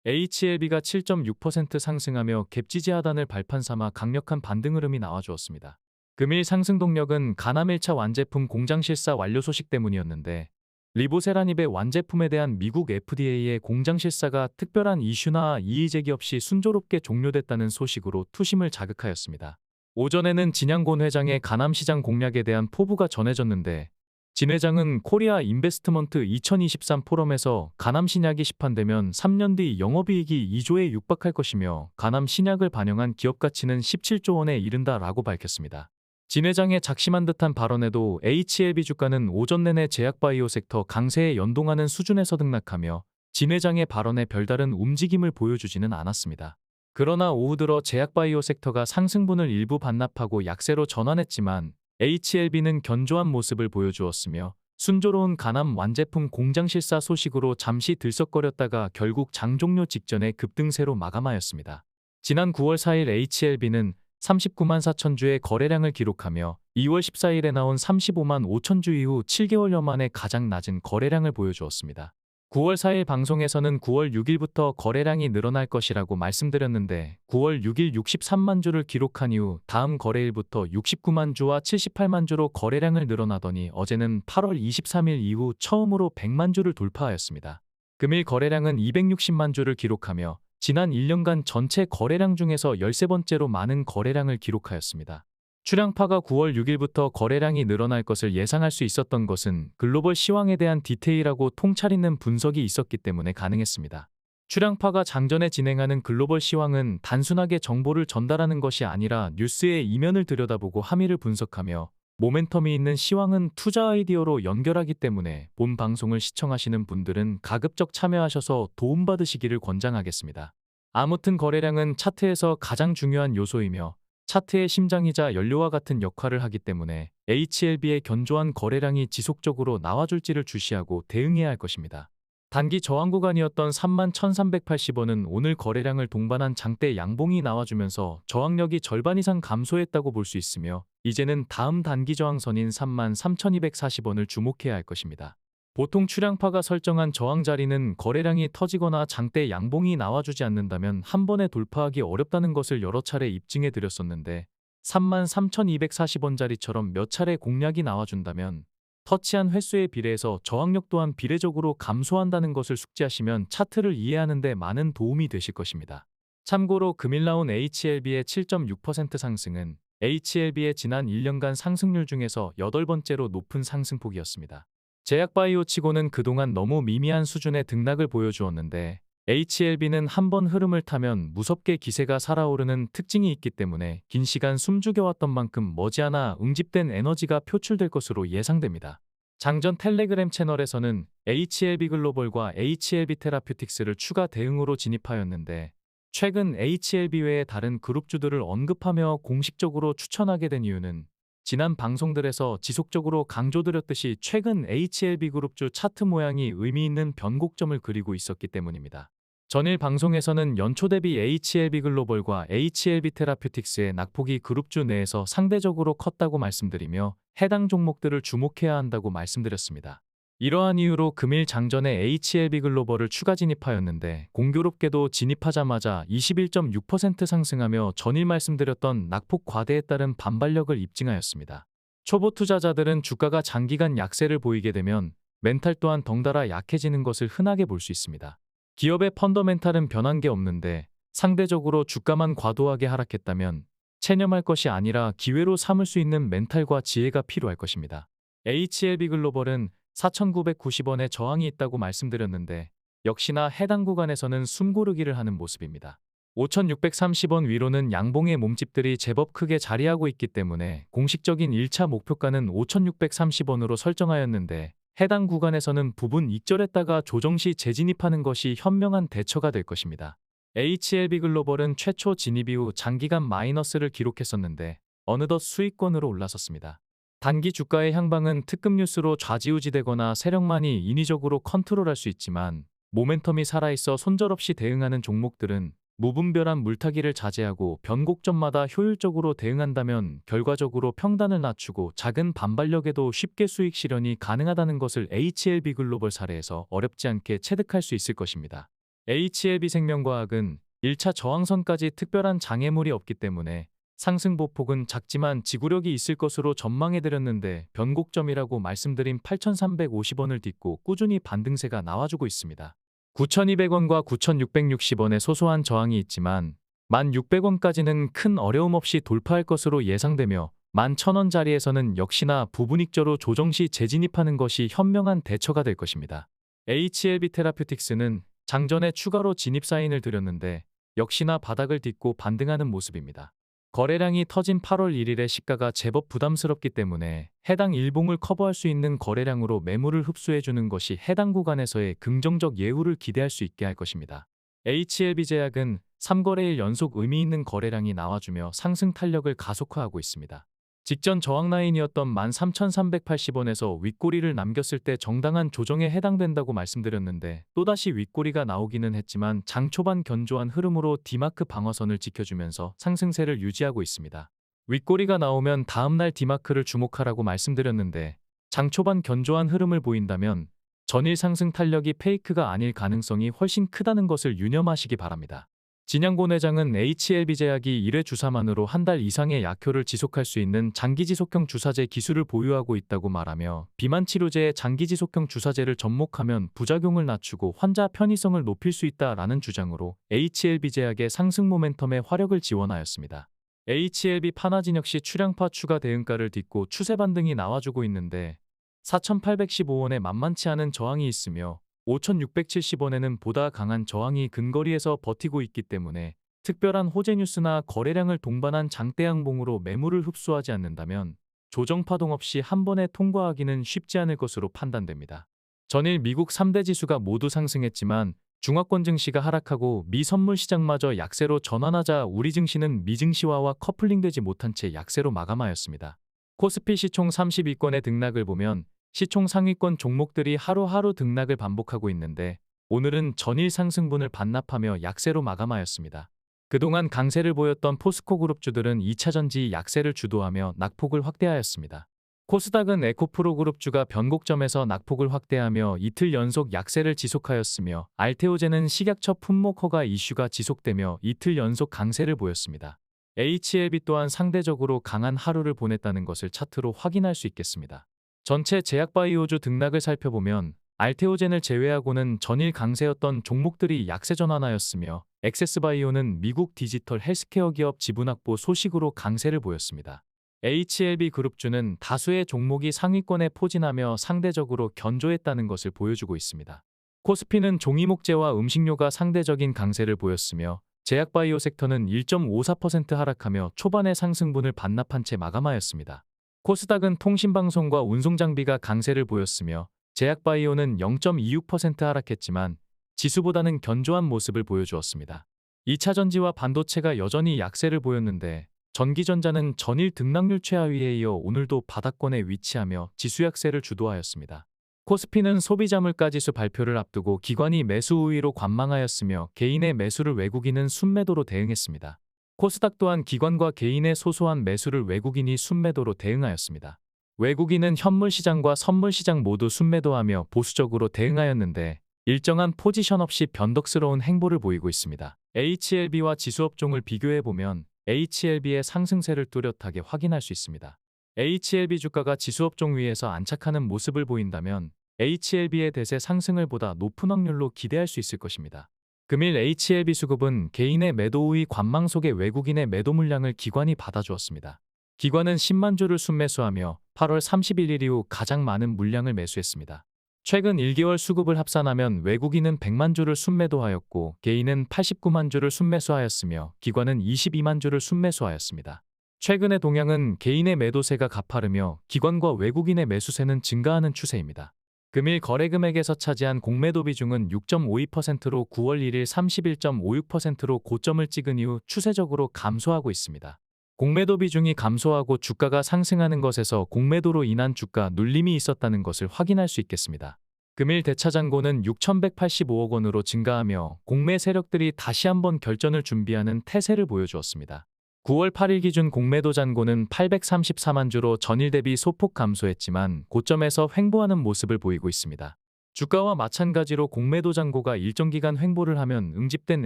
HLB가 7.6% 상승하며 갭 지지 하단을 발판 삼아 강력한 반등 흐름이 나와주었습니다. 금일 상승 동력은 가남 1차 완제품 공장 실사 완료 소식 때문이었는데 리보세라닙의 완제품에 대한 미국 FDA의 공장 실사가 특별한 이슈나 이의 제기 없이 순조롭게 종료됐다는 소식으로 투심을 자극하였습니다. 오전에는 진양곤 회장의 가남 시장 공략에 대한 포부가 전해졌는데 진 회장은 코리아 인베스트먼트 2023 포럼에서 가남 신약이 시판되면 3년 뒤 영업이익이 2조에 육박할 것이며 가남 신약을 반영한 기업 가치는 17조 원에 이른다라고 밝혔습니다. 진 회장의 작심한 듯한 발언에도 HLB 주가는 오전 내내 제약바이오 섹터 강세에 연동하는 수준에서 등락하며 진 회장의 발언에 별다른 움직임을 보여주지는 않았습니다. 그러나 오후 들어 제약바이오 섹터가 상승분을 일부 반납하고 약세로 전환했지만 HLB는 견조한 모습을 보여주었으며 순조로운 가남 완제품 공장 실사 소식으로 잠시 들썩거렸다가 결국 장 종료 직전에 급등세로 마감하였습니다. 지난 9월 4일 HLB는 39만 4천 주의 거래량을 기록하며 2월 14일에 나온 35만 5천 주 이후 7개월여 만에 가장 낮은 거래량을 보여주었습니다. 9월 4일 방송에서는 9월 6일부터 거래량이 늘어날 것이라고 말씀드렸는데 9월 6일 63만 주를 기록한 이후 다음 거래일부터 69만 주와 78만 주로 거래량을 늘어나더니 어제는 8월 23일 이후 처음으로 100만 주를 돌파하였습니다. 금일 거래량은 260만 주를 기록하며 지난 1년간 전체 거래량 중에서 13번째로 많은 거래량을 기록하였습니다. 출량파가 9월 6일부터 거래량이 늘어날 것을 예상할 수 있었던 것은 글로벌 시황에 대한 디테일하고 통찰 있는 분석이 있었기 때문에 가능했습니다. 출량파가 장전에 진행하는 글로벌 시황은 단순하게 정보를 전달하는 것이 아니라 뉴스의 이면을 들여다보고 함의를 분석하며 모멘텀이 있는 시황은 투자 아이디어로 연결하기 때문에 본 방송을 시청하시는 분들은 가급적 참여하셔서 도움받으시기를 권장하겠습니다. 아무튼 거래량은 차트에서 가장 중요한 요소이며 차트의 심장이자 연료와 같은 역할을 하기 때문에 HLB의 견조한 거래량이 지속적으로 나와줄지를 주시하고 대응해야 할 것입니다. 단기 저항 구간이었던 31,380원은 오늘 거래량을 동반한 장대 양봉이 나와주면서 저항력이 절반 이상 감소했다고 볼 수 있으며 이제는 다음 단기 저항선인 33,240원을 주목해야 할 것입니다. 보통 출량파가 설정한 저항 자리는 거래량이 터지거나 장대 양봉이 나와주지 않는다면 한 번에 돌파하기 어렵다는 것을 여러 차례 입증해 드렸었는데 33,240원짜리처럼 몇 차례 공략이 나와준다면 터치한 횟수에 비례해서 저항력 또한 비례적으로 감소한다는 것을 숙지하시면 차트를 이해하는 데 많은 도움이 되실 것입니다. 참고로 금일 나온 HLB의 7.6% 상승은 HLB의 지난 1년간 상승률 중에서 8번째로 높은 상승폭이었습니다. 제약바이오 치고는 그동안 너무 미미한 수준의 등락을 보여주었는데 HLB는 한번 흐름을 타면 무섭게 기세가 살아오르는 특징이 있기 때문에 긴 시간 숨죽여왔던 만큼 머지않아 응집된 에너지가 표출될 것으로 예상됩니다. 장전 텔레그램 채널에서는 HLB 글로벌과 HLB 테라퓨틱스를 추가 대응으로 진입하였는데 최근 HLB 외의 다른 그룹주들을 언급하며 공식적으로 추천하게 된 이유는 지난 방송들에서 지속적으로 강조드렸듯이 최근 HLB 그룹주 차트 모양이 의미 있는 변곡점을 그리고 있었기 때문입니다. 전일 방송에서는 연초 대비 HLB 글로벌과 HLB 테라퓨틱스의 낙폭이 그룹주 내에서 상대적으로 컸다고 말씀드리며 해당 종목들을 주목해야 한다고 말씀드렸습니다. 이러한 이유로 금일 장전에 HLB 글로벌을 추가 진입하였는데 공교롭게도 진입하자마자 21.6% 상승하며 전일 말씀드렸던 낙폭 과대에 따른 반발력을 입증하였습니다. 초보 투자자들은 주가가 장기간 약세를 보이게 되면 멘탈 또한 덩달아 약해지는 것을 흔하게 볼 수 있습니다. 기업의 펀더멘탈은 변한 게 없는데 상대적으로 주가만 과도하게 하락했다면 체념할 것이 아니라 기회로 삼을 수 있는 멘탈과 지혜가 필요할 것입니다. HLB 글로벌은 4,990원에 저항이 있다고 말씀드렸는데 역시나 해당 구간에서는 숨고르기를 하는 모습입니다. 5,630원 위로는 양봉의 몸집들이 제법 크게 자리하고 있기 때문에 공식적인 1차 목표가는 5,630원으로 설정하였는데 해당 구간에서는 부분 익절했다가 조정 시 재진입하는 것이 현명한 대처가 될 것입니다. HLB 글로벌은 최초 진입 이후 장기간 마이너스를 기록했었는데 어느덧 수익권으로 올라섰습니다. 단기 주가의 향방은 특급 뉴스로 좌지우지되거나 세력만이 인위적으로 컨트롤할 수 있지만 모멘텀이 살아있어 손절없이 대응하는 종목들은 무분별한 물타기를 자제하고 변곡점마다 효율적으로 대응한다면 결과적으로 평단을 낮추고 작은 반발력에도 쉽게 수익 실현이 가능하다는 것을 HLB 글로벌 사례에서 어렵지 않게 체득할 수 있을 것입니다. HLB생명과학은 1차 저항선까지 특별한 장애물이 없기 때문에 상승 보폭은 작지만 지구력이 있을 것으로 전망해드렸는데 변곡점이라고 말씀드린 8,350원을 딛고 꾸준히 반등세가 나와주고 있습니다. 9,200원과 9,660원의 소소한 저항이 있지만 1,600원까지는 큰 어려움 없이 돌파할 것으로 예상되며 11,000원 자리에서는 역시나 부분익저로 조정 시 재진입하는 것이 현명한 대처가 될 것입니다. HLB 테라퓨틱스는 장전에 추가로 진입 사인을 드렸는데 역시나 바닥을 딛고 반등하는 모습입니다. 거래량이 터진 8월 1일의 시가가 제법 부담스럽기 때문에 해당 일봉을 커버할 수 있는 거래량으로 매물을 흡수해주는 것이 해당 구간에서의 긍정적 예후를 기대할 수 있게 할 것입니다. HLB제약은 3거래일 연속 의미 있는 거래량이 나와주며 상승 탄력을 가속화하고 있습니다. 직전 저항 라인이었던 13,380원에서 윗꼬리를 남겼을 때 정당한 조정에 해당된다고 말씀드렸는데 또다시 윗꼬리가 나오기는 했지만 장 초반 견조한 흐름으로 D마크 방어선을 지켜주면서 상승세를 유지하고 있습니다. 윗꼬리가 나오면 다음날 D마크를 주목하라고 말씀드렸는데 장 초반 견조한 흐름을 보인다면 전일 상승 탄력이 페이크가 아닐 가능성이 훨씬 크다는 것을 유념하시기 바랍니다. 진양곤 회장은 HLB제약이 1회 주사만으로 한 달 이상의 약효를 지속할 수 있는 장기지속형 주사제 기술을 보유하고 있다고 말하며 비만 치료제의 장기지속형 주사제를 접목하면 부작용을 낮추고 환자 편의성을 높일 수 있다라는 주장으로 HLB제약의 상승 모멘텀에 화력을 지원하였습니다. HLB 파나진 역시 출량파 추가 대응가를 딛고 추세 반등이 나와주고 있는데 4,815원에 만만치 않은 저항이 있으며 5,670원에는 보다 강한 저항이 근거리에서 버티고 있기 때문에 특별한 호재 뉴스나 거래량을 동반한 장대 양봉으로 매물을 흡수하지 않는다면 조정 파동 없이 한 번에 통과하기는 쉽지 않을 것으로 판단됩니다. 전일 미국 3대 지수가 모두 상승했지만 중화권 증시가 하락하고 미 선물 시장마저 약세로 전환하자 우리 증시는 미 증시화와 커플링되지 못한 채 약세로 마감하였습니다. 코스피 시총 32건의 등락을 보면 시총 상위권 종목들이 하루하루 등락을 반복하고 있는데 오늘은 전일 상승분을 반납하며 약세로 마감하였습니다. 그동안 강세를 보였던 포스코 그룹주들은 2차전지 약세를 주도하며 낙폭을 확대하였습니다. 코스닥은 에코프로 그룹주가 변곡점에서 낙폭을 확대하며 이틀 연속 약세를 지속하였으며 알테오젠은 식약처 품목 허가 이슈가 지속되며 이틀 연속 강세를 보였습니다. HLB 또한 상대적으로 강한 하루를 보냈다는 것을 차트로 확인할 수 있겠습니다. 전체 제약바이오주 등락을 살펴보면 알테오젠을 제외하고는 전일 강세였던 종목들이 약세 전환하였으며 엑세스바이오는 미국 디지털 헬스케어 기업 지분 확보 소식으로 강세를 보였습니다. HLB 그룹주는 다수의 종목이 상위권에 포진하며 상대적으로 견조했다는 것을 보여주고 있습니다. 코스피는 종이목재와 음식료가 상대적인 강세를 보였으며 제약바이오 섹터는 1.54% 하락하며 초반의 상승분을 반납한 채 마감하였습니다. 코스닥은 통신방송과 운송장비가 강세를 보였으며 제약바이오는 0.26% 하락했지만 지수보다는 견조한 모습을 보여주었습니다. 2차전지와 반도체가 여전히 약세를 보였는데 전기전자는 전일 등락률 최하위에 이어 오늘도 바닥권에 위치하며 지수 약세를 주도하였습니다. 코스피는 소비자물가지수 발표를 앞두고 기관이 매수 우위로 관망하였으며 개인의 매수를 외국인은 순매도로 대응했습니다. 코스닥 또한 기관과 개인의 소소한 매수를 외국인이 순매도로 대응하였습니다. 외국인은 현물시장과 선물시장 모두 순매도하며 보수적으로 대응하였는데 일정한 포지션 없이 변덕스러운 행보를 보이고 있습니다. HLB와 지수업종을 비교해보면 HLB의 상승세를 뚜렷하게 확인할 수 있습니다. HLB 주가가 지수업종 위에서 안착하는 모습을 보인다면 HLB의 대세 상승을 보다 높은 확률로 기대할 수 있을 것입니다. 금일 HLB 수급은 개인의 매도 우위 관망 속에 외국인의 매도 물량을 기관이 받아주었습니다. 기관은 10만 주를 순매수하며 8월 31일 이후 가장 많은 물량을 매수했습니다. 최근 1개월 수급을 합산하면 외국인은 100만 주를 순매도하였고 개인은 89만 주를 순매수하였으며 기관은 22만 주를 순매수하였습니다. 최근의 동향은 개인의 매도세가 가파르며 기관과 외국인의 매수세는 증가하는 추세입니다. 금일 거래금액에서 차지한 공매도 비중은 6.52%로 9월 1일 31.56%로 고점을 찍은 이후 추세적으로 감소하고 있습니다. 공매도 비중이 감소하고 주가가 상승하는 것에서 공매도로 인한 주가 눌림이 있었다는 것을 확인할 수 있겠습니다. 금일 대차잔고는 6,185억 원으로 증가하며 공매 세력들이 다시 한번 결전을 준비하는 태세를 보여주었습니다. 9월 8일 기준 공매도 잔고는 834만 주로 전일 대비 소폭 감소했지만 고점에서 횡보하는 모습을 보이고 있습니다. 주가와 마찬가지로 공매도 잔고가 일정 기간 횡보를 하면 응집된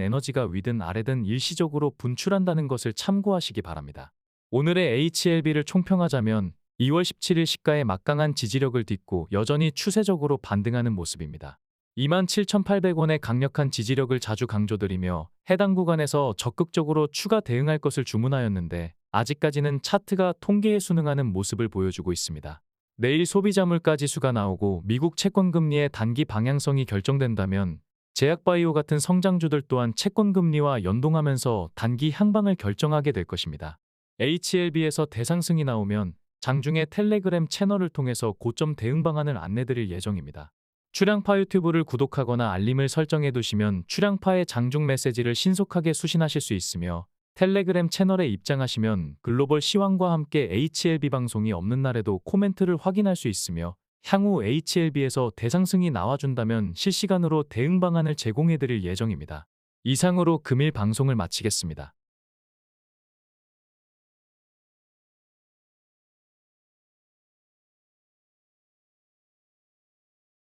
에너지가 위든 아래든 일시적으로 분출한다는 것을 참고하시기 바랍니다. 오늘의 HLB를 총평하자면 2월 17일 시가의 막강한 지지력을 딛고 여전히 추세적으로 반등하는 모습입니다. 27,800원의 강력한 지지력을 자주 강조드리며 해당 구간에서 적극적으로 추가 대응할 것을 주문하였는데 아직까지는 차트가 통계에 순응하는 모습을 보여주고 있습니다. 내일 소비자물가 지수가 나오고 미국 채권금리의 단기 방향성이 결정된다면 제약바이오 같은 성장주들 또한 채권금리와 연동하면서 단기 향방을 결정하게 될 것입니다. HLB에서 대상승이 나오면 장중에 텔레그램 채널을 통해서 고점 대응 방안을 안내드릴 예정입니다. 출양파 유튜브를 구독하거나 알림을 설정해 두시면 출양파의 장중 메시지를 신속하게 수신하실 수 있으며 텔레그램 채널에 입장하시면 글로벌 시황과 함께 HLB 방송이 없는 날에도 코멘트를 확인할 수 있으며 향후 HLB에서 대상승이 나와준다면 실시간으로 대응 방안을 제공해 드릴 예정입니다. 이상으로 금일 방송을 마치겠습니다.